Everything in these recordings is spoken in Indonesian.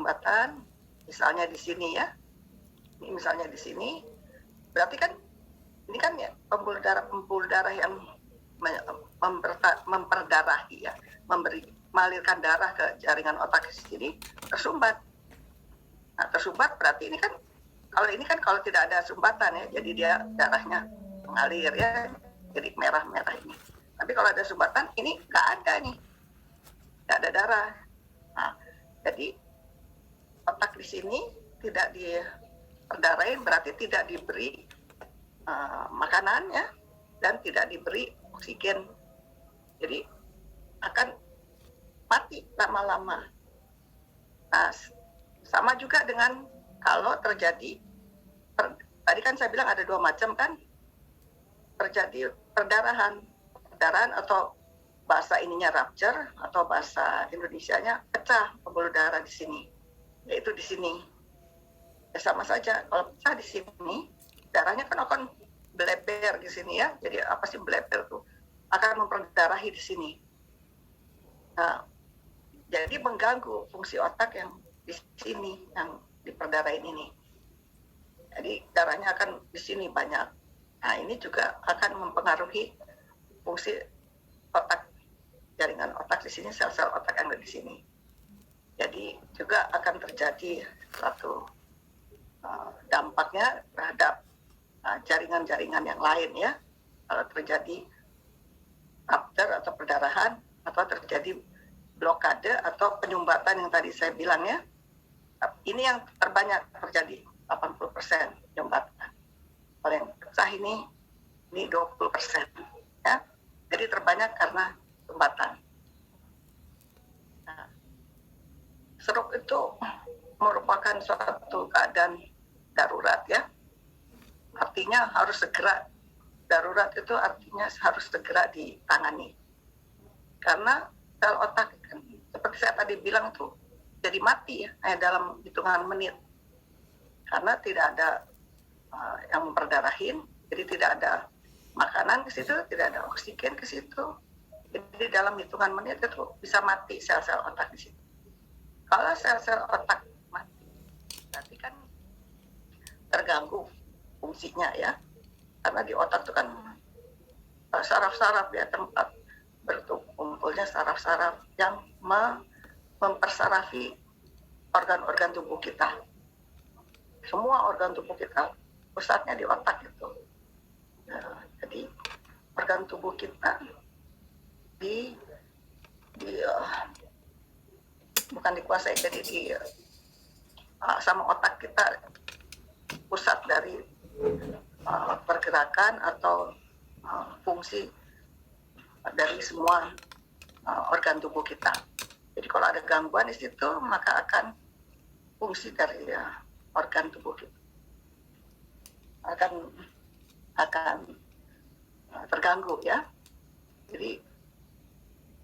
sumbatan, misalnya di sini ya, ini misalnya di sini, berarti kan ini kan ya pembuluh darah yang memperdarahi ya, mengalirkan darah ke jaringan otak di sini tersumbat. Nah, tersumbat berarti ini kan kalau tidak ada sumbatan ya, jadi dia darahnya mengalir ya, jadi merah-merah ini. Tapi kalau ada sumbatan, ini nggak ada nih, nggak ada darah. Nah, jadi otak di sini tidak diperdarahin, berarti tidak diberi makanan ya, dan tidak diberi oksigen. Jadi akan mati lama-lama. Nah, sama juga dengan kalau terjadi, tadi kan saya bilang ada 2 macam kan, terjadi perdarahan atau bahasa ininya rupture, atau bahasa Indonesianya pecah pembuluh darah di sini, yaitu di sini. Ya sama saja, kalau pecah di sini, darahnya kan akan beleber di sini ya. Jadi apa sih beleber tuh? Akan memperdarahi di sini. Nah, jadi mengganggu fungsi otak yang di sini, yang diperdarahin ini. Jadi darahnya akan di sini banyak. Nah, ini juga akan mempengaruhi fungsi otak, jaringan otak di sini, sel-sel otak yang ada di sini. Jadi juga akan terjadi satu dampaknya terhadap jaringan-jaringan yang lain ya. Kalau terjadi rupture atau perdarahan, atau terjadi blokade atau penyumbatan yang tadi saya bilang ya. Ini yang terbanyak terjadi, 80% penyumbatan. Kalau yang pecah ini 20% ya. Jadi terbanyak karena sumbatan. Nah, stroke itu merupakan suatu keadaan darurat ya. Artinya harus segera, darurat itu artinya harus segera ditangani. Karena sel otak kan, seperti saya tadi bilang tuh, jadi mati ya dalam hitungan menit. Karena tidak ada yang memperdarahin, jadi tidak ada makanan ke situ, tidak ada oksigen ke situ. Jadi dalam hitungan menit itu bisa mati sel-sel otak di situ. Kalau sel-sel otak mati, berarti kan terganggu fungsinya ya. Karena di otak itu kan saraf-saraf ya, tempat berkumpulnya saraf-saraf yang mempersarafi organ-organ tubuh kita. Semua organ tubuh kita pusatnya di otak itu. Nah, jadi organ tubuh kita bukan dikuasai, jadi sama otak kita, pusat dari pergerakan atau fungsi dari semua organ tubuh kita. Jadi kalau ada gangguan di situ, maka akan fungsi dari organ tubuh kita akan terganggu ya. Jadi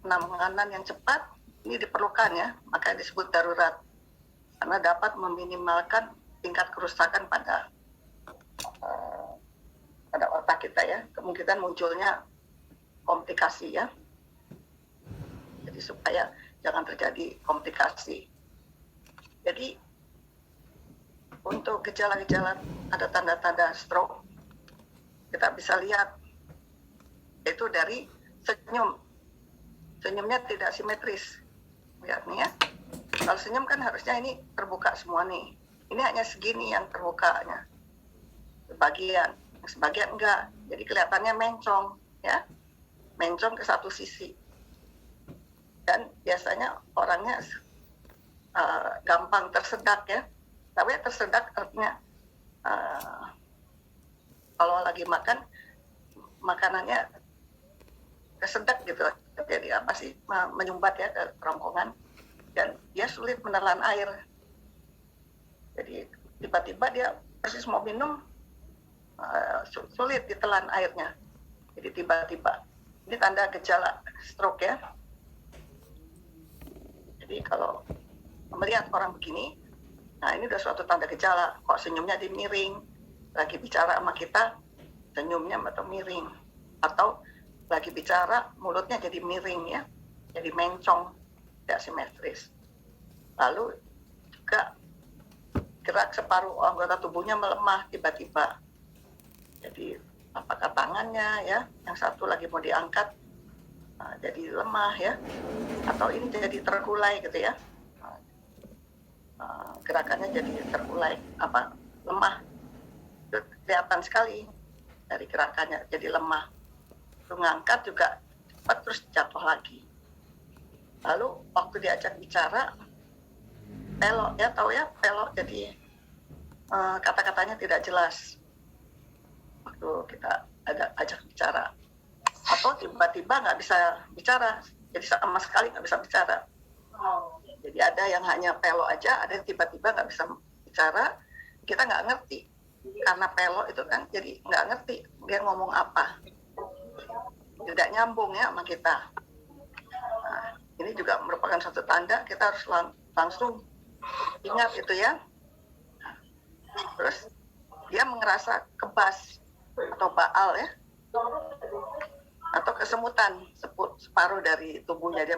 penanganan yang cepat ini diperlukan ya, maka disebut darurat, karena dapat meminimalkan tingkat kerusakan pada otak kita ya, kemungkinan munculnya komplikasi ya. Jadi supaya jangan terjadi komplikasi. Jadi untuk gejala-gejala, ada tanda-tanda stroke, kita bisa lihat itu dari senyum. Senyumnya tidak simetris. Lihat nih ya. Kalau senyum kan harusnya ini terbuka semua nih. Ini hanya segini yang terbukanya. Sebagian enggak. Jadi kelihatannya mencong ya. Mencong ke satu sisi. Dan biasanya orangnya gampang tersedak ya. Tapi tersedak artinya kalau lagi makan, makanannya kesedak gitu, jadi apa sih, menyumbat ya ke kerongkongan, dan dia sulit menelan air. Jadi tiba-tiba dia persis mau minum, sulit ditelan airnya. Jadi tiba-tiba, ini tanda gejala stroke ya. Jadi kalau melihat orang begini, nah ini udah suatu tanda gejala. Kok senyumnya miring, lagi bicara sama kita, senyumnya atau miring, atau lagi bicara mulutnya jadi miring ya, jadi mencong, tidak simetris. Lalu juga gerak separuh anggota tubuhnya melemah tiba-tiba. Jadi apakah tangannya ya, yang satu lagi mau diangkat jadi lemah ya, atau ini jadi terkulai gitu ya, gerakannya jadi terkulai lemah. Itu kelihatan sekali dari gerakannya jadi lemah. Mengangkat juga cepat terus jatuh lagi. Lalu waktu diajak bicara pelok ya, tahu ya pelok, jadi kata-katanya tidak jelas waktu kita ada ajak bicara, atau tiba-tiba nggak bisa bicara, jadi sama sekali nggak bisa bicara. Jadi ada yang hanya pelok aja, ada yang tiba-tiba nggak bisa bicara, kita nggak ngerti karena pelok itu kan, jadi nggak ngerti dia ngomong apa, tidak nyambung ya sama kita. Nah, ini juga merupakan satu tanda kita harus langsung ingat itu ya. Terus dia merasa kebas atau baal ya, atau kesemutan separuh dari tubuhnya,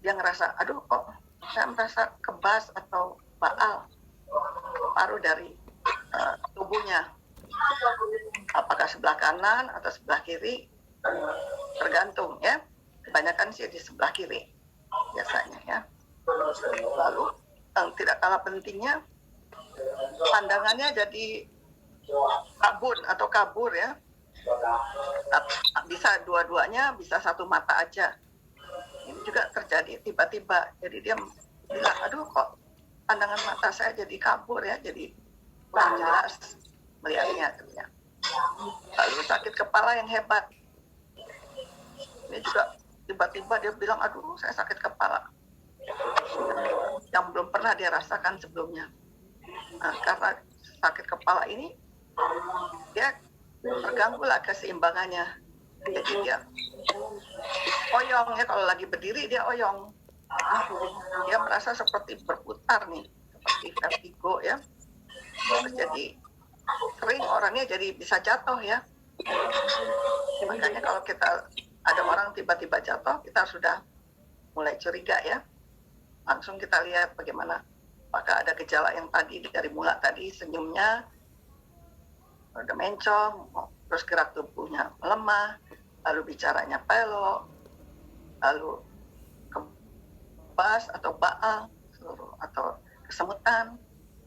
dia ngerasa aduh kok saya merasa kebas atau baal separuh dari tubuhnya, apakah sebelah kanan atau sebelah kiri tergantung ya, kebanyakan sih di sebelah kiri biasanya ya. Lalu yang tidak kalah pentingnya, pandangannya jadi kabur ya, bisa dua-duanya, bisa satu mata aja. Ini juga terjadi tiba-tiba, jadi dia bilang aduh kok pandangan mata saya jadi kabur ya, jadi kurang jelas melihatnya gitu ya. Lalu sakit kepala yang hebat, ini juga tiba-tiba dia bilang aduh saya sakit kepala, yang belum pernah dia rasakan sebelumnya. Nah, karena sakit kepala ini dia terganggu lah keseimbangannya, jadi dia oyong ya, kalau lagi berdiri dia oyong, dia merasa seperti berputar nih, seperti vertigo ya. Terus jadi sering orangnya jadi bisa jatuh ya. Makanya kalau kita ada orang tiba-tiba jatuh, kita sudah mulai curiga ya, langsung kita lihat bagaimana, apakah ada gejala yang tadi dari mula tadi, senyumnya udah mencong, terus gerak tubuhnya melemah, lalu bicaranya pelok, lalu kebas atau baal atau kesemutan,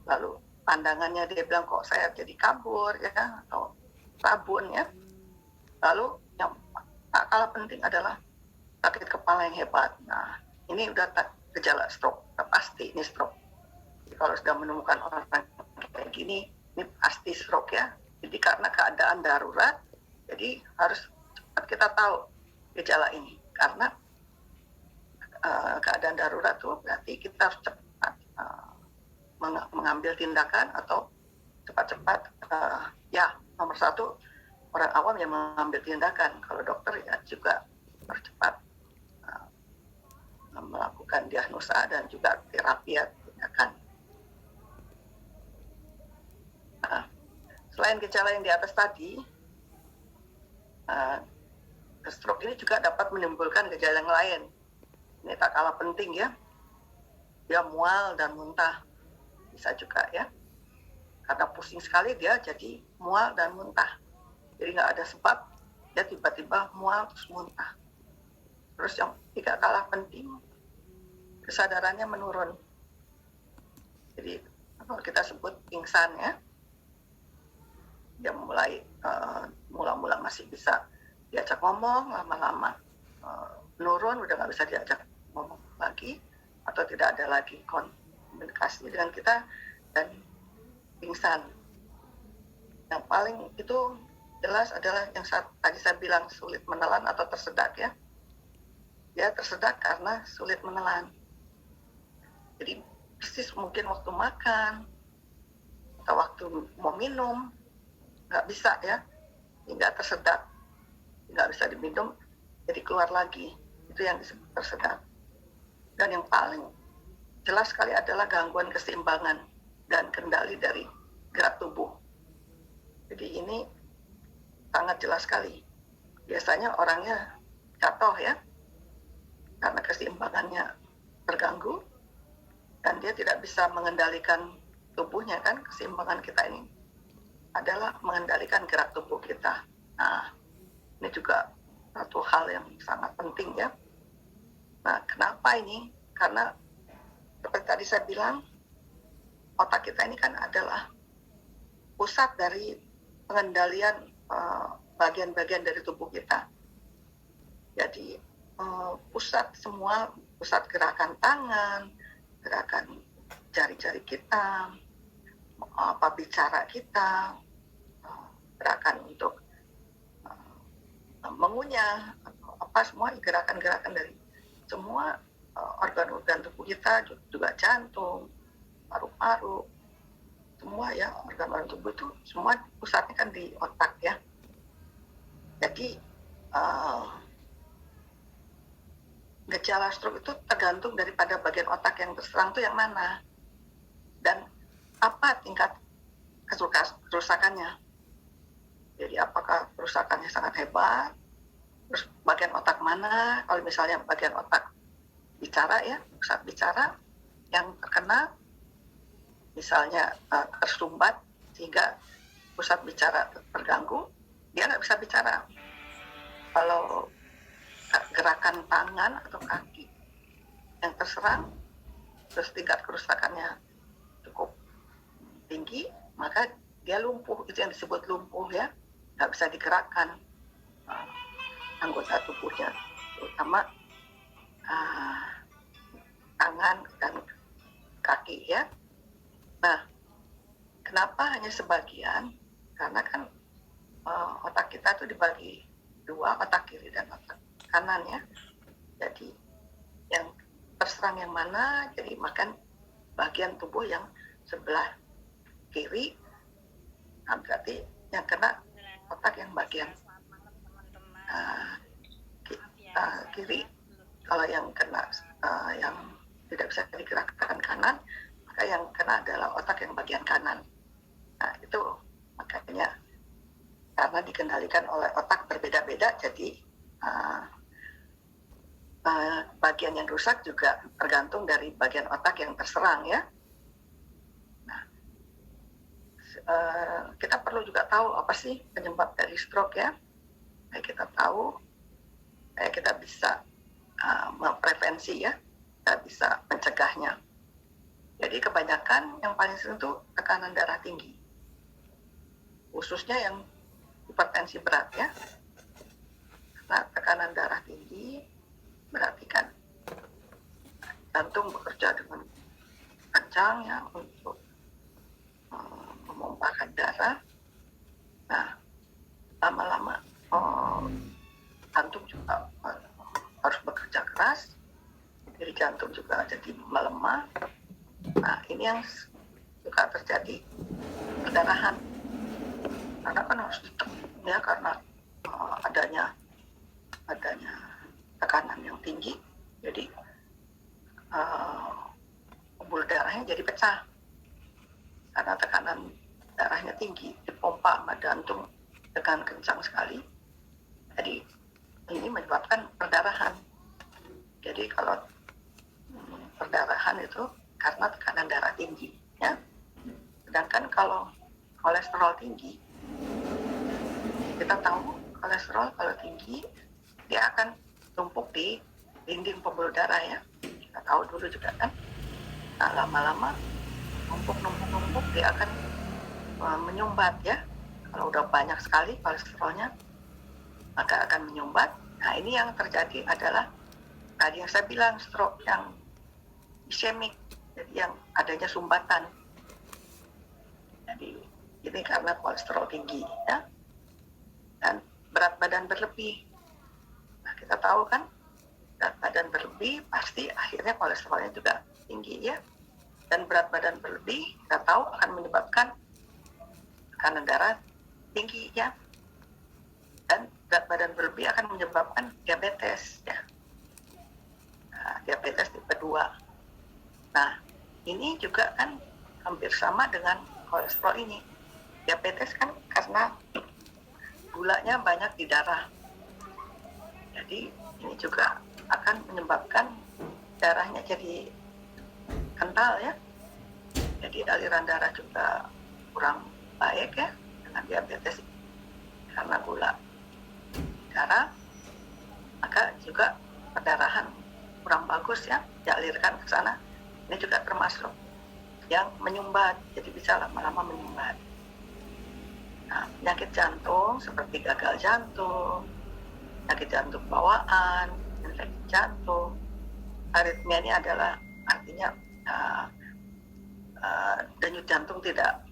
lalu pandangannya dia bilang kok saya jadi kabur ya, atau rabun ya. Lalu yang tak kalah penting adalah sakit kepala yang hebat. Nah, ini udah gejala stroke, pasti ini stroke. Jadi kalau sudah menemukan orang kayak gini, ini pasti stroke ya. Jadi karena keadaan darurat, jadi harus cepat kita tahu gejala ini. Karena keadaan darurat itu berarti kita harus cepat mengambil tindakan, atau cepat-cepat ya, nomor satu orang awam yang mengambil tindakan. Kalau dokter ya juga harus cepat melakukan diagnosa dan juga terapi ya, tindakan. Nah, selain gejala yang di atas tadi, stroke ini juga dapat menimbulkan gejala yang lain. Ini tak kalah penting ya. Dia mual dan muntah, bisa juga ya. Karena pusing sekali dia jadi mual dan muntah. Jadi nggak ada sebab, dia tiba-tiba mual terus muntah. Terus yang tidak kalah penting, kesadarannya menurun. Jadi kalau kita sebut pingsan ya, dia mula-mula masih bisa diajak ngomong, lama-lama menurun, udah nggak bisa diajak ngomong lagi, atau tidak ada lagi komunikasi dengan kita, dan pingsan. Yang paling itu jelas adalah yang tadi saya bilang, sulit menelan atau tersedak ya. Dia tersedak karena sulit menelan. Jadi persis mungkin waktu makan atau waktu mau minum nggak bisa ya, nggak tersedak, nggak bisa diminum, jadi keluar lagi. Itu yang disebut tersedak. Dan yang paling jelas sekali adalah gangguan keseimbangan dan kendali dari gerak tubuh. Jadi ini sangat jelas sekali. Biasanya orangnya jatuh ya, karena keseimbangannya terganggu, dan dia tidak bisa mengendalikan tubuhnya kan. Keseimbangan kita ini adalah mengendalikan gerak tubuh kita. Nah, ini juga satu hal yang sangat penting ya. Nah, kenapa ini? Karena seperti tadi saya bilang, otak kita ini kan adalah pusat dari pengendalian bagian-bagian dari tubuh kita. Jadi pusat gerakan tangan, gerakan jari-jari kita, apa bicara kita, gerakan untuk mengunyah, apa semua gerakan-gerakan dari semua organ-organ tubuh kita, juga jantung, paru-paru, semua ya organ-organ tubuh itu semua pusatnya kan di otak ya. Jadi gejala stroke itu tergantung daripada bagian otak yang terserang itu yang mana dan apa tingkat kerusakannya. Jadi apakah kerusakannya sangat hebat, terus bagian otak mana, kalau misalnya bagian otak bicara ya, pusat bicara yang terkena, misalnya tersumbat sehingga pusat bicara terganggu, dia nggak bisa bicara. Kalau gerakan tangan atau kaki yang terserang, terus tingkat kerusakannya cukup tinggi, maka dia lumpuh, itu yang disebut lumpuh ya, nggak bisa digerakkan anggota tubuhnya, terutama tangan dan kaki ya. Nah, kenapa hanya sebagian? Karena kan otak kita itu dibagi dua, otak kiri dan otak kanan ya. Jadi yang terserang yang mana, jadi makan bagian tubuh yang sebelah kiri, nah berarti yang kena otak yang bagian kiri. Kalau yang kena yang tidak bisa digerakkan kanan, maka yang kena adalah otak yang bagian kanan. Nah itu makanya karena dikendalikan oleh otak berbeda-beda, jadi bagian yang rusak juga tergantung dari bagian otak yang terserang ya. Nah, kita perlu juga tahu apa sih penyebab dari stroke ya. Kita tahu, kita bisa memprevensi ya, kita bisa mencegahnya. Jadi kebanyakan yang paling sering itu tekanan darah tinggi, khususnya yang hipertensi berat ya. Karena tekanan darah tinggi berarti kan jantung bekerja dengan kencang ya untuk memompahkan darah. Nah, lama-lama jantung juga harus bekerja keras, jadi jantung juga jadi melemah. Nah, ini yang juga terjadi perdarahan, karena kan harus ditekan ya, karena adanya tekanan yang tinggi, jadi pembuluh darahnya jadi pecah karena tekanan darahnya tinggi, dipompa sama jantung dengan kencang sekali. Jadi ini menyebabkan perdarahan. Jadi kalau perdarahan itu karena tekanan darah tinggi ya. Sedangkan kalau kolesterol tinggi, kita tahu kolesterol kalau tinggi dia akan tumpuk di dinding pembuluh darah ya. Kita tahu dulu juga kan. Nah, lama-lama numpuk dia akan menyumbat ya. Kalau udah banyak sekali kolesterolnya, maka akan menyumbat. Nah, ini yang terjadi adalah tadi yang saya bilang stroke yang ischemic, jadi yang adanya sumbatan. Jadi ini karena kolesterol tinggi ya, dan berat badan berlebih. Nah, kita tahu kan berat badan berlebih pasti akhirnya kolesterolnya juga tinggi ya, dan berat badan berlebih kita tahu akan menyebabkan tekanan darah tinggi ya, dan berat badan berlebih akan menyebabkan diabetes ya. Nah, diabetes tipe 2. Nah, ini juga kan hampir sama dengan kolesterol ini. Diabetes kan karena gulanya banyak di darah. Jadi ini juga akan menyebabkan darahnya jadi kental ya. Jadi aliran darah juga kurang baik ya dengan diabetes karena gula darah, maka juga perdarahan kurang bagus ya dialirkan ke sana. Ini juga termasuk yang menyumbat, jadi bisa lama-lama menyumbat. Nah, penyakit jantung seperti gagal jantung, penyakit jantung bawaan, infeksi jantung, aritmia ini adalah artinya denyut jantung tidak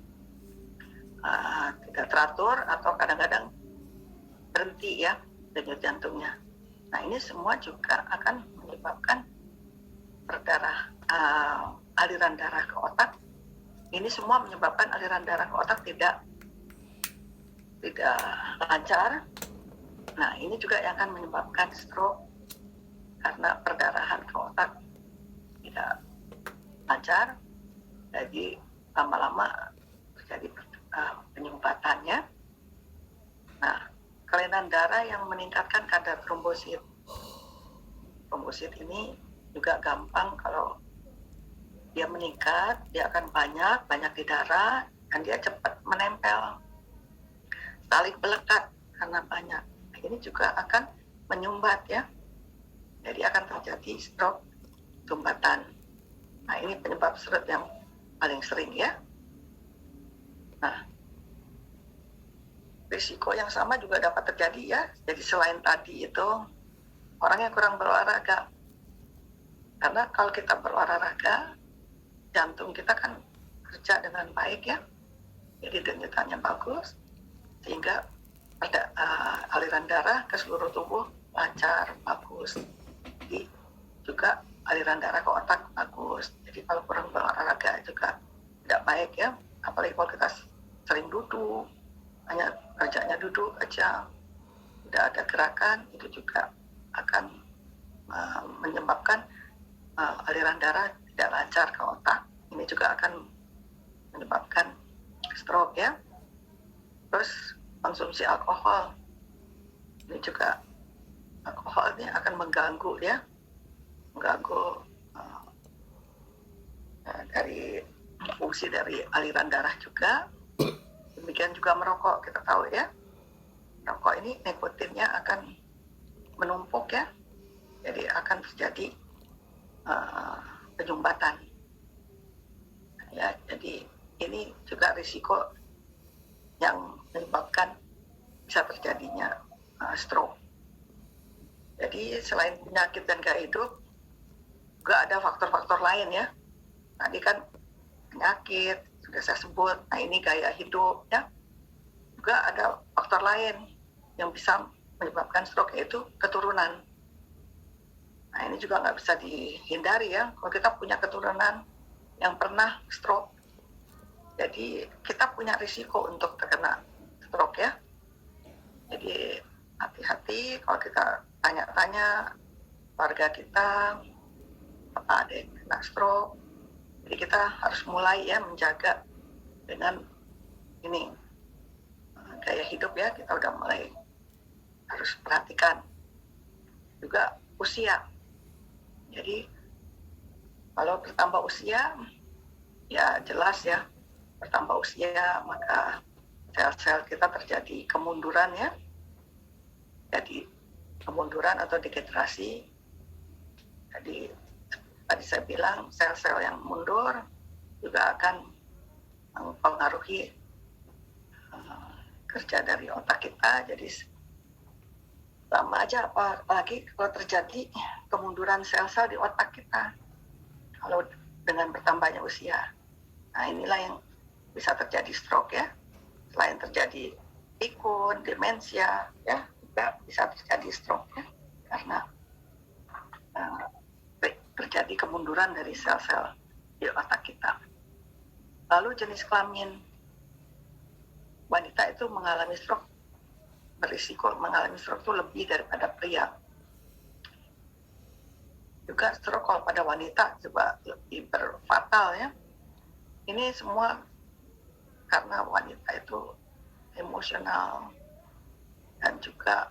teratur atau kadang-kadang berhenti ya denyut jantungnya. Nah ini semua juga akan menyebabkan aliran darah ke otak. Ini semua menyebabkan aliran darah ke otak tidak lancar. Nah ini juga yang akan menyebabkan stroke karena perdarahan ke otak tidak lancar. Jadi lama-lama terjadi penyumpatannya. Nah, kelainan darah yang meningkatkan kadar trombosit. Trombosit ini juga gampang kalau dia meningkat, dia akan banyak di darah dan dia cepat menempel, saling melekat karena banyak. Nah, ini juga akan menyumbat ya. Jadi akan terjadi stroke sumbatan. Nah, ini penyebab stroke yang paling sering ya. Nah, risiko yang sama juga dapat terjadi ya. Jadi selain tadi itu orang yang kurang berolahraga. Karena kalau kita berolahraga, jantung kita kan kerja dengan baik ya. Jadi denyutannya bagus sehingga ada aliran darah ke seluruh tubuh lancar, bagus. Jadi juga aliran darah ke otak bagus. Jadi kalau kurang berolahraga juga tidak baik ya. Apalagi kalau kita sering duduk, hanya kerjanya duduk aja, tidak ada gerakan, itu juga akan menyebabkan aliran darah tidak lancar ke otak. Ini juga akan menyebabkan stroke ya. Terus konsumsi alkohol, ini juga alkohol ini akan mengganggu ya, dari fungsi dari aliran darah juga. Demikian juga merokok, kita tahu ya, merokok ini nikotinnya akan menumpuk ya, jadi akan terjadi penyumbatan ya. Jadi ini juga risiko yang menyebabkan bisa terjadinya stroke. Jadi selain penyakit dan gaya hidup, juga ada faktor-faktor lain ya. Tadi kan penyakit sudah saya sebut, nah ini gaya hidup ya. Juga ada faktor lain yang bisa menyebabkan stroke, yaitu keturunan. Nah ini juga nggak bisa dihindari ya, kalau kita punya keturunan yang pernah stroke, jadi kita punya risiko untuk terkena stroke ya. Jadi hati-hati kalau kita tanya-tanya keluarga kita apa ada yang kena stroke. Jadi kita harus mulai ya menjaga dengan ini gaya hidup ya, kita udah mulai harus perhatikan. Juga usia. Jadi kalau bertambah usia ya jelas ya, bertambah usia maka sel-sel kita terjadi kemunduran ya. Jadi kemunduran atau degenerasi. Jadi tadi saya bilang sel-sel yang mundur juga akan mempengaruhi kerja dari otak kita. Jadi sama aja, apalagi kalau terjadi kemunduran sel-sel di otak kita kalau dengan bertambahnya usia. Nah inilah yang bisa terjadi stroke ya. Selain terjadi pikun, demensia ya, juga bisa terjadi stroke ya, karena terjadi kemunduran dari sel-sel di otak kita. Lalu jenis kelamin, wanita itu mengalami stroke, berisiko mengalami stroke itu lebih daripada pria. Juga stroke kalau pada wanita juga lebih berfatal ya. Ini semua karena wanita itu emosional dan juga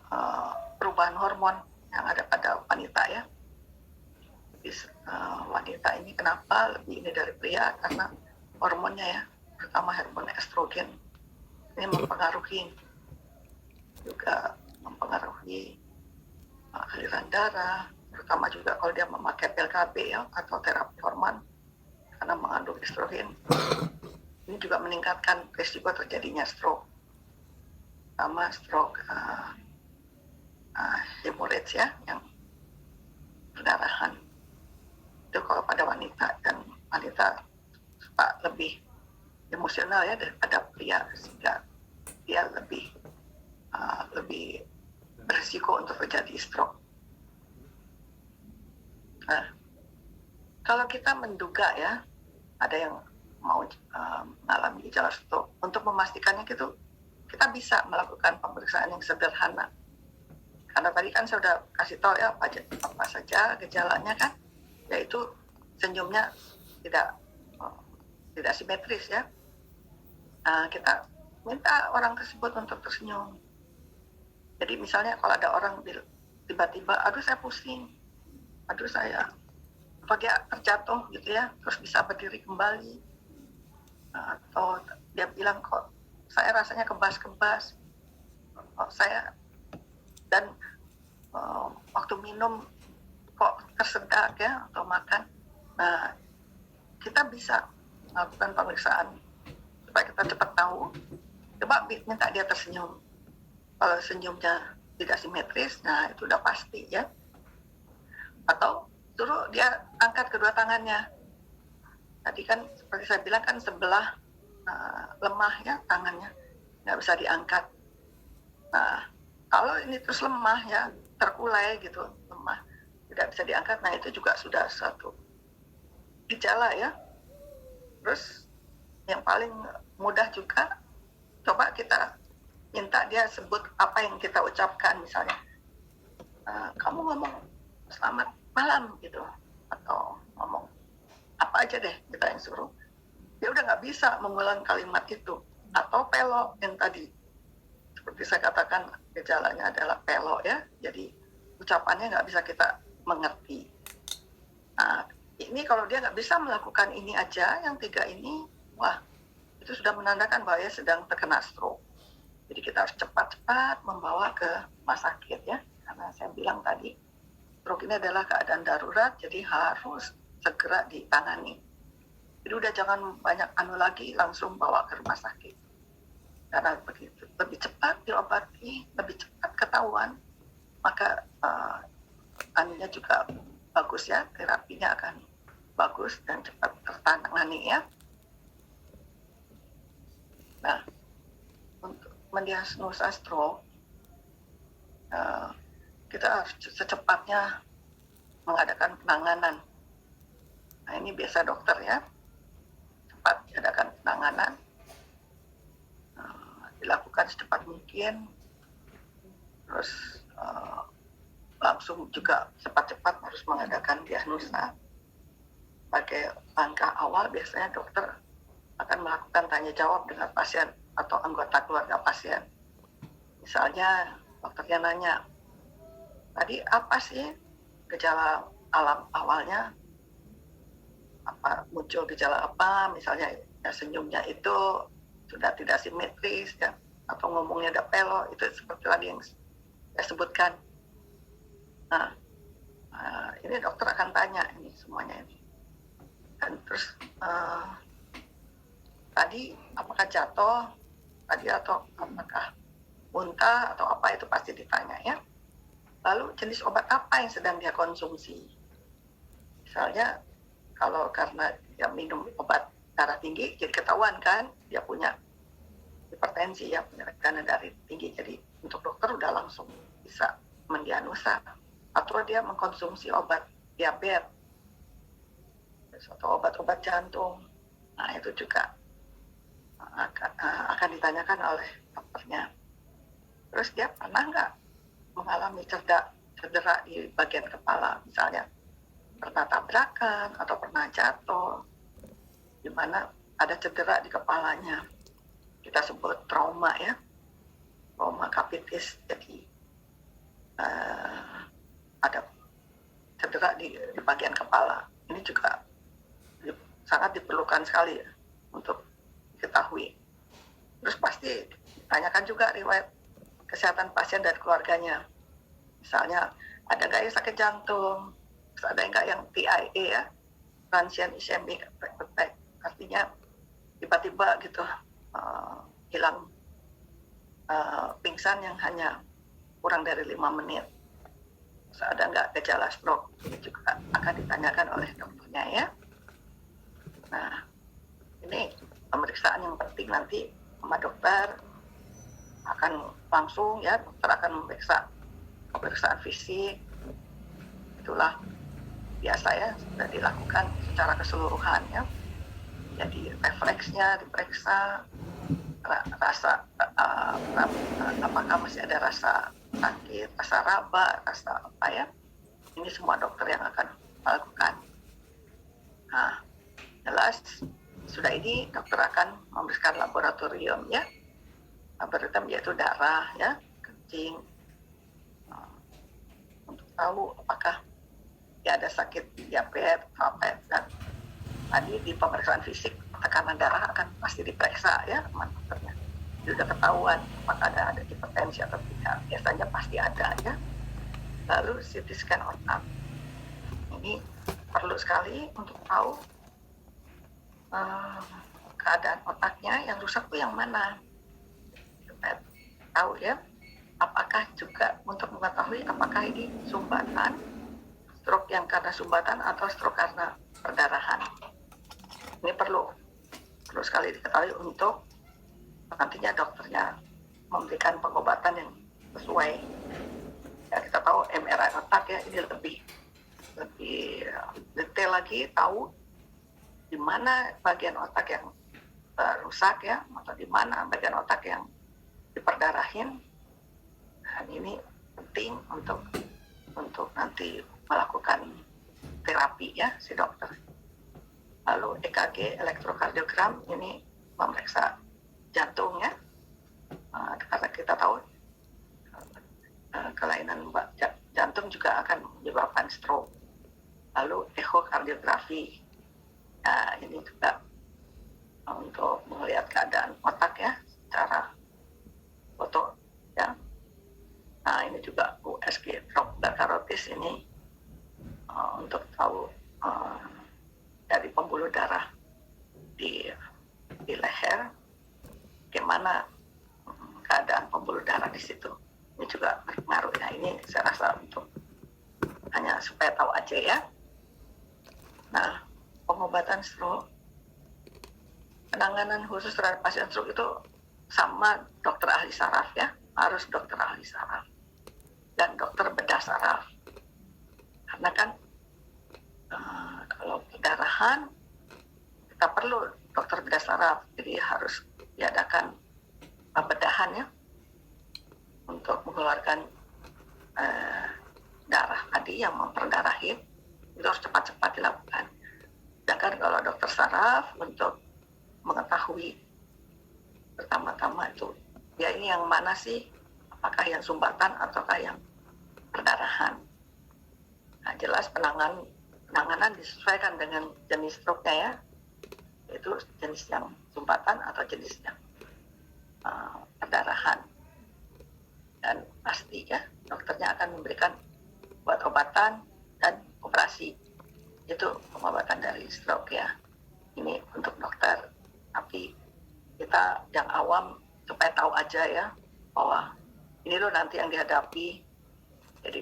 perubahan hormon yang ada pada wanita ya. wanita ini kenapa lebih ini dari pria, karena hormonnya ya, terutama hormon estrogen ini juga mempengaruhi aliran darah, terutama juga kalau dia memakai pil KB ya atau terapi hormon karena mengandung estrogen. Ini juga meningkatkan risiko terjadinya stroke, sama stroke hemorrhage ya, yang perdarahan. Itu kalau pada wanita, dan wanita suka lebih emosional ya daripada pria, sehingga dia lebih berisiko untuk terjadi stroke. Nah, kalau kita menduga ya ada yang mau mengalami gejala stroke, untuk memastikannya gitu, kita bisa melakukan pemeriksaan yang sederhana. Karena tadi kan saya sudah kasih tahu ya apa saja gejalanya kan, yaitu senyumnya tidak simetris ya. Kita minta orang tersebut untuk tersenyum. Jadi misalnya kalau ada orang tiba-tiba, aduh saya pusing, aduh saya, apa dia terjatuh gitu ya, terus bisa berdiri kembali, atau dia bilang kok saya rasanya kebas-kebas, saya dan waktu minum kok tersedak ya, atau makan. Nah, kita bisa melakukan pemeriksaan supaya kita cepat tahu. Coba minta dia tersenyum. Kalau senyumnya tidak simetris, nah itu udah pasti ya. Atau suruh dia angkat kedua tangannya. Tadi kan seperti saya bilang kan sebelah lemah ya tangannya, nggak bisa diangkat. Nah, kalau ini terus lemah ya, terkulai gitu, lemah, tidak bisa diangkat, nah itu juga sudah suatu gejala ya. Terus yang paling mudah juga, coba kita minta dia sebut apa yang kita ucapkan, misalnya kamu ngomong selamat malam gitu, atau ngomong apa aja deh kita yang suruh. Dia udah nggak bisa mengulang kalimat itu. Atau pelok yang tadi, seperti saya katakan gejalanya adalah pelok ya, jadi ucapannya nggak bisa kita mengerti. Nah, ini kalau dia nggak bisa melakukan ini aja, yang 3 ini, wah itu sudah menandakan bahwa dia sedang terkena stroke. Jadi kita harus cepat-cepat membawa ke rumah sakit ya, karena saya bilang tadi stroke ini adalah keadaan darurat, jadi harus segera ditangani. Jadi udah jangan banyak lagi, langsung bawa ke rumah sakit. Karena begitu lebih cepat diobati, lebih cepat ketahuan, maka anunya juga bagus ya, terapinya akan bagus dan cepat tertangani ya. Nah, untuk mendiagnosa stroke, kita harus secepatnya mengadakan penanganan. Nah, ini biasa dokter ya, cepat diadakan penanganan, dilakukan secepat mungkin, terus langsung juga cepat-cepat harus mengadakan diagnosa. Sebagai langkah awal, biasanya dokter akan melakukan tanya jawab dengan pasien atau anggota keluarga pasien. Misalnya dokternya nanya, tadi apa sih gejala alam awalnya, apa muncul gejala apa, misalnya ya, senyumnya itu sudah tidak simetris ya, atau ngomongnya ada pelok, itu seperti tadi yang saya sebutkan. Nah, ini dokter akan tanya ini semuanya ini. Dan terus tadi apakah jatuh tadi, atau apakah muntah atau apa, itu pasti ditanya ya. Lalu jenis obat apa yang sedang dia konsumsi. Misalnya kalau karena dia minum obat darah tinggi, jadi ketahuan kan dia punya hipertensi ya, punya tekanan darah tinggi, jadi untuk dokter udah langsung bisa mendiagnosa. Atau dia mengkonsumsi obat diabetes atau obat-obat jantung, nah itu juga akan ditanyakan oleh dokternya. Terus dia pernah nggak mengalami cedera di bagian kepala, misalnya pernah tabrakan atau pernah jatuh, di mana ada cedera di kepalanya, kita sebut trauma ya, trauma capitis. Jadi ada cedera di bagian kepala. ini juga sangat diperlukan sekali ya untuk diketahui. Terus pasti tanyakan juga riwayat kesehatan pasien dan keluarganya. Misalnya ada nggak yang sakit jantung, terus ada nggak yang TIA ya, transient ischemic attack, artinya tiba-tiba gitu hilang pingsan yang hanya kurang dari 5 menit. Terus ada nggak gejala stroke, ini juga akan ditanyakan oleh dokternya ya. Nah, ini pemeriksaan yang penting nanti sama dokter akan langsung ya, dokter akan memeriksa pemeriksaan fisik, itulah biasa ya, sudah dilakukan secara keseluruhan ya. Jadi refleksnya diperiksa, rasa apakah masih ada rasa sakit, rasa raba, rasa apa ya. Ini semua dokter yang akan melakukan. Nah, jelas sudah ini dokter akan memeriksa laboratorium ya. Laboratorium yaitu darah ya, kencing, untuk tahu apakah dia ada sakit diabetes, dan tadi di pemeriksaan fisik tekanan darah akan pasti diperiksa ya teman dokternya. Sudah ketahuan apakah ada hipertensi atau tidak, biasanya pasti ada ya. Lalu CT scan otak, ini perlu sekali untuk tahu keadaan otaknya yang rusak itu yang mana, supaya tahu ya, apakah juga untuk mengetahui apakah ini sumbatan, stroke yang karena sumbatan atau stroke karena perdarahan. Ini perlu sekali diketahui untuk nantinya dokternya memberikan pengobatan yang sesuai. Ya, kita tahu MRI otak ya, ini lebih detail lagi, tahu di mana bagian otak yang rusak ya, atau di mana bagian otak yang diperdarahin. Dan ini penting untuk nanti melakukan terapi ya si dokter. Lalu EKG, elektrokardiogram, ini memeriksa jantung ya, karena kita tahu kelainan jantung juga akan menyebabkan stroke. Lalu echokardiografi, nah ini juga untuk melihat keadaan otak ya secara foto ya. Nah ini juga USG, Doppler karotis, ini untuk tahu dari pembuluh darah di leher, bagaimana keadaan pembuluh darah di situ. Ini juga berpengaruh ya. Ini saya rasa untuk hanya supaya tahu aja ya. Nah, pengobatan stroke, penanganan khusus terhadap pasien stroke itu sama dokter ahli saraf ya, harus dokter ahli saraf dan dokter bedah saraf. Karena kan kalau perdarahan kita perlu dokter bedah saraf, jadi harus diadakan bedahan ya untuk mengeluarkan darah tadi yang memperdarahin, itu harus cepat-cepat dilakukan. Sedangkan kalau dokter saraf untuk mengetahui pertama-tama itu ya ini yang mana sih, apakah yang sumbatan ataukah yang perdarahan. Nah, jelas penanganan disesuaikan dengan jenis stroke-nya ya, yaitu jenis yang sumbatan atau jenis yang perdarahan. Dan pasti ya dokternya akan memberikan obat-obatan dan operasi. Itu pengobatan dari stroke ya. Ini untuk dokter, tapi kita yang awam supaya tahu aja ya bahwa ini loh nanti yang dihadapi. Jadi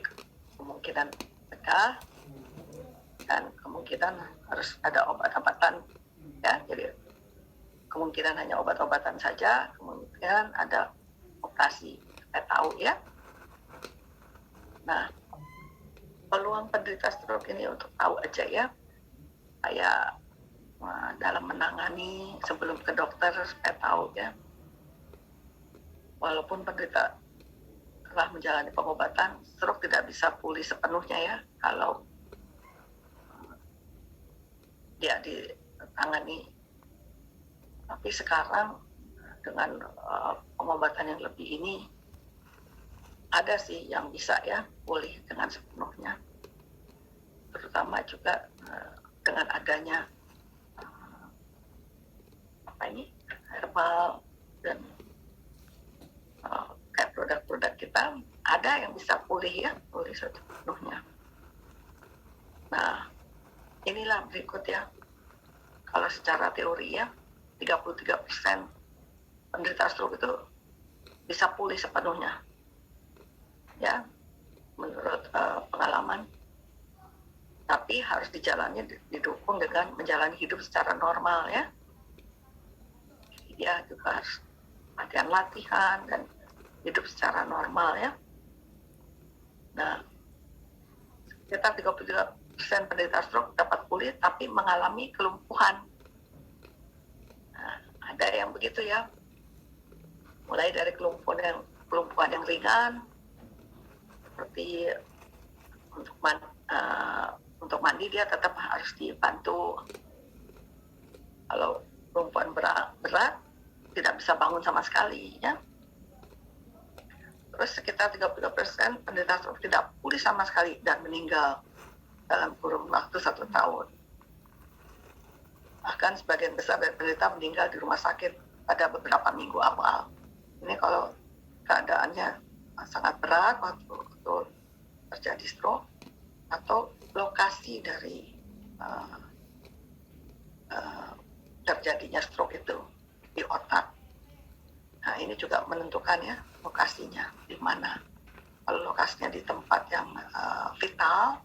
kemungkinan bedah dan kemungkinan harus ada obat-obatan ya. Jadi kemungkinan hanya obat-obatan saja, kemungkinan ada operasi, supaya tahu ya. Nah, peluang penderita stroke ini untuk tahu aja ya, kayak dalam menangani sebelum ke dokter supaya tahu ya. Walaupun penderita telah menjalani pengobatan, stroke tidak bisa pulih sepenuhnya ya kalau dia ditangani. Tapi sekarang dengan pengobatan yang lebih ini ada sih yang bisa ya pulih dengan sepenuhnya. Terutama juga dengan adanya herbal dan kayak produk-produk kita ada yang bisa pulih sepenuhnya. Nah, inilah berikut ya. Kalau secara teori ya, 33% penderita stroke itu bisa pulih sepenuhnya. Ya, menurut pengalaman. Tapi harus dijalani, didukung dengan menjalani hidup secara normal ya. Dia juga harus latihan dan hidup secara normal ya. Nah, sekitar 33% penderita stroke dapat pulih tapi mengalami kelumpuhan. Nah, ada yang begitu ya. Mulai dari kelumpuhan yang ringan, seperti untuk mandi dia tetap harus dibantu. Kalau kelumpuhan berat tidak bisa bangun sama sekali ya. Terus sekitar 33% penderita stroke tidak pulih sama sekali dan meninggal dalam kurun waktu 1 tahun. Bahkan sebagian besar dari penderita meninggal di rumah sakit pada beberapa minggu awal. Ini kalau keadaannya sangat berat waktu terjadi stroke atau lokasi dari terjadinya stroke itu di otak. Nah, ini juga menentukan ya lokasinya di mana. Kalau lokasinya di tempat yang vital,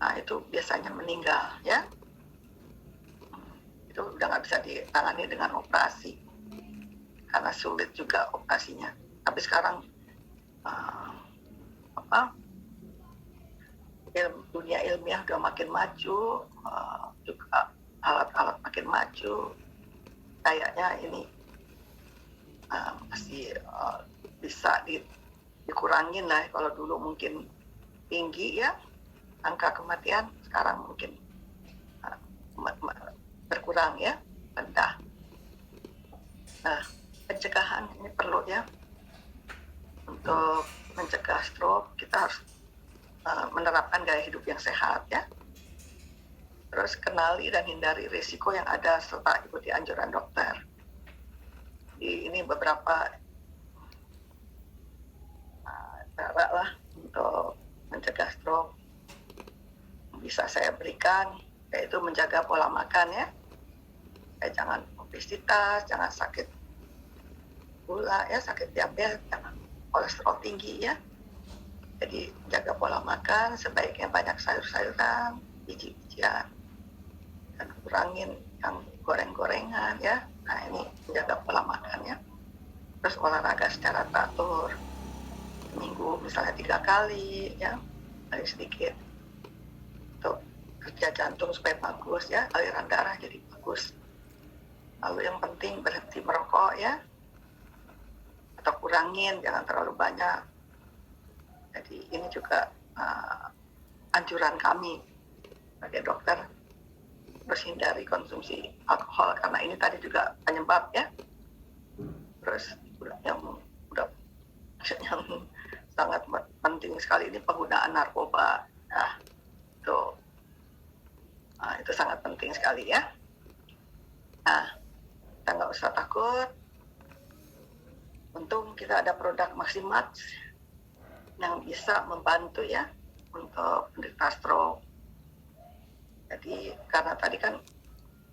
nah itu biasanya meninggal ya. Itu udah nggak bisa ditangani dengan operasi karena sulit juga operasinya. Tapi sekarang dunia ilmiah udah makin maju, juga alat-alat makin maju. Kayaknya ini masih bisa dikurangin lah. Kalau dulu mungkin tinggi ya angka kematian, sekarang mungkin berkurang ya, rendah. Nah, pencegahan ini perlu ya. Untuk mencegah stroke kita harus menerapkan gaya hidup yang sehat ya. Terus kenali dan hindari risiko yang ada serta ikuti anjuran dokter. Ini beberapa cara lah untuk mencegah stroke bisa saya berikan, yaitu menjaga pola makan ya. Jangan obesitas, jangan sakit gula ya, sakit diabetes, jangan kolesterol tinggi ya. Jadi jaga pola makan, sebaiknya banyak sayur-sayuran, biji-bijian, dan kurangin yang goreng-gorengan ya. Nah, ini menjaga pola makan ya. Terus olahraga secara teratur, seminggu misalnya 3 kali ya, paling sedikit. Untuk kerja jantung supaya bagus ya, aliran darah jadi bagus. Lalu yang penting berhenti merokok ya, atau kurangin, jangan terlalu banyak. Jadi ini juga anjuran kami sebagai dokter, terus hindari konsumsi alkohol karena ini tadi juga penyebab ya. Terus yang sangat penting sekali ini penggunaan narkoba. Nah, itu sangat penting sekali ya. Nah, kita nggak usah takut. Untung kita ada produk Maximax yang bisa membantu ya untuk penderita stroke. Jadi karena tadi kan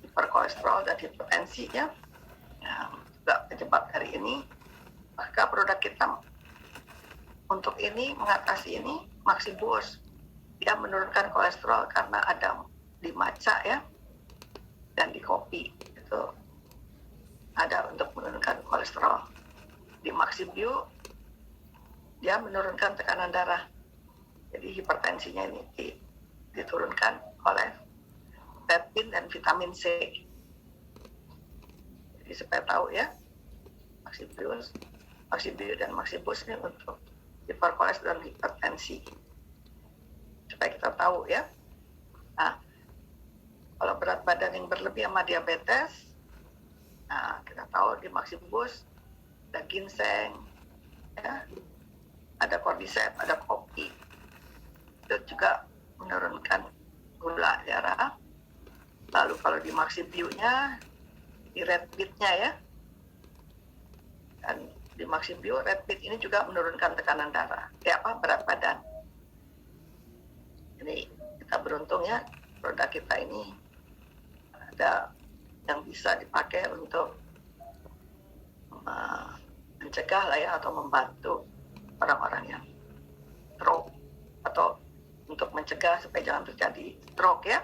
hiperkolesterol dan hipertensi ya, yang juga penyebab dari ini, maka produk kita untuk ini mengatasi ini Maxibus. Dia menurunkan kolesterol karena ada di matcha ya dan di kopi itu ada untuk menurunkan kolesterol. Di Maxibio dia menurunkan tekanan darah. Jadi hipertensinya ini diturunkan oleh peptin dan vitamin C. Jadi supaya tahu ya, Maxibio dan Maxibus ini untuk hiperkolesterol dan hipertensi. Supaya kita tahu ya. Nah, kalau berat badan yang berlebih sama diabetes, nah kita tahu di Maxibus ada ginseng, ya, ada cordyceps, ada kopi. Itu juga menurunkan gula darah. Lalu kalau di Maxibio-nya, di red bead-nya ya, dan di Maxibio red bead ini juga menurunkan tekanan darah, berat badan. Jadi kita beruntung ya, produk kita ini ada yang bisa dipakai untuk mencegah lah ya, atau membantu orang-orang yang stroke, atau untuk mencegah supaya jangan terjadi stroke ya,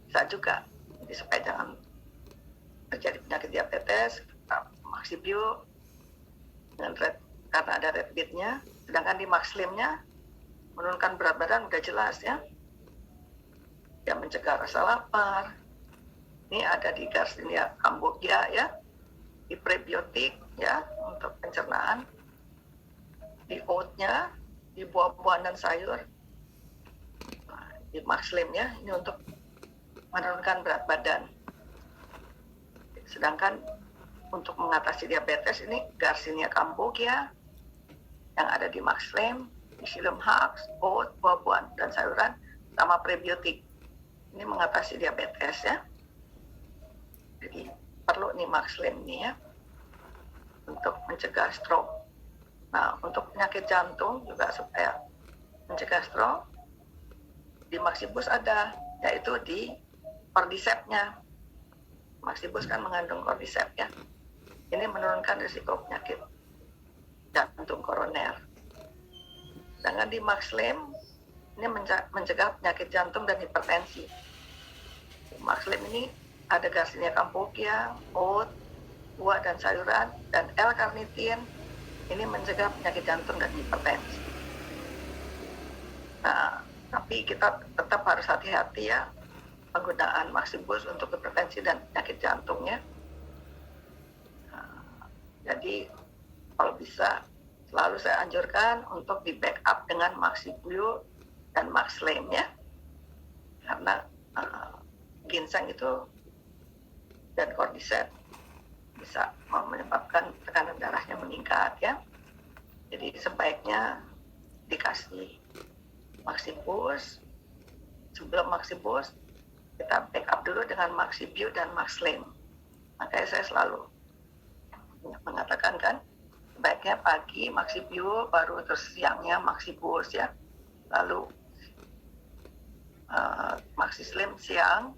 bisa juga. Jadi supaya jangan terjadi penyakit diabetes, Maxibio dengan karena ada red bead-nya. Sedangkan di Maxslim-nya menurunkan berat badan udah jelas ya, yang mencegah rasa lapar. Ini ada di Garcinia cambogia ya, di prebiotik ya untuk pencernaan, di oat-nya, di buah-buahan dan sayur, di Maxslim ya, ini untuk menurunkan berat badan. Sedangkan untuk mengatasi diabetes ini Garcinia cambogia yang ada di Maxslim, di Psyllium Husk, oat, buah-buahan dan sayuran, sama prebiotik. Ini mengatasi diabetes ya. Jadi perlu nih Maxslim nih ya untuk mencegah stroke. Nah, untuk penyakit jantung juga supaya mencegah stroke, di Maxibus ada, yaitu di cordyceps-nya. Maxibus kan mengandung cordyceps ya. Ini menurunkan risiko penyakit jantung koroner. Sedangkan di Maxslim ini mencegah penyakit jantung dan hipertensi. Di Maxslim ini ada Garcinia cambogia, oat, buah dan sayuran, dan L-carnitin. Ini mencegah penyakit jantung dan hipertensi. Nah, tapi kita tetap harus hati-hati ya penggunaan Maxibus untuk hipertensi dan penyakit jantungnya. Jadi kalau bisa selalu saya anjurkan untuk di backup dengan Maxibio dan Maxslim ya, karena ginseng itu dan cordyceps bisa menyebabkan tekanan darahnya meningkat ya. Jadi sebaiknya dikasih Maxibus. Sebelum Maxibus kita backup dulu dengan Maxibio dan Maxslim. Makanya saya selalu mengatakan kan, sebaiknya pagi Maxibio, baru terus siangnya Maxibus ya, lalu Maxislim siang,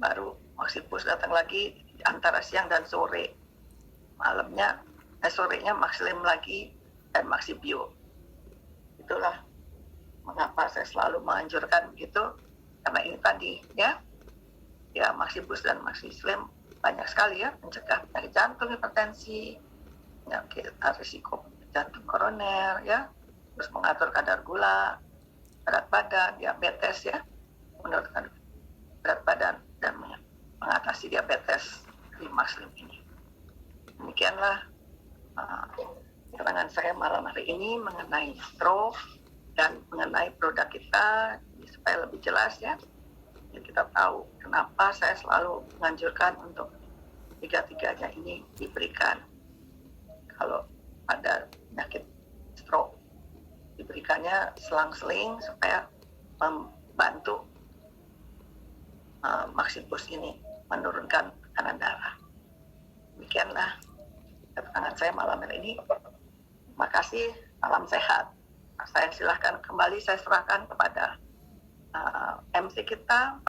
baru Maxibus datang lagi antara siang dan sore. Malamnya, sorenya Maxslim lagi dan Maxibio. Itulah mengapa saya selalu menganjurkan begitu, karena ini tadi ya Maxibus dan Maxislim banyak sekali ya mencegah penyakit jantung, hipertensi, penyakit risiko jantung koroner ya, terus mengatur kadar gula, berat badan, diabetes ya, menurunkan berat badan dan mengatasi diabetes di Maxslim ini. Demikianlah keterangan saya malam hari ini mengenai stroke dan mengenai produk kita, supaya lebih jelas ya. Jadi kita tahu kenapa saya selalu menganjurkan untuk tiga-tiganya ini diberikan. Kalau ada penyakit stroke, diberikannya selang-seling supaya membantu Maxibus ini menurunkan tekanan darah. Demikianlah keterangan saya malam ini. Terima kasih, salam sehat. Saya silahkan kembali, saya serahkan kepada MC kita.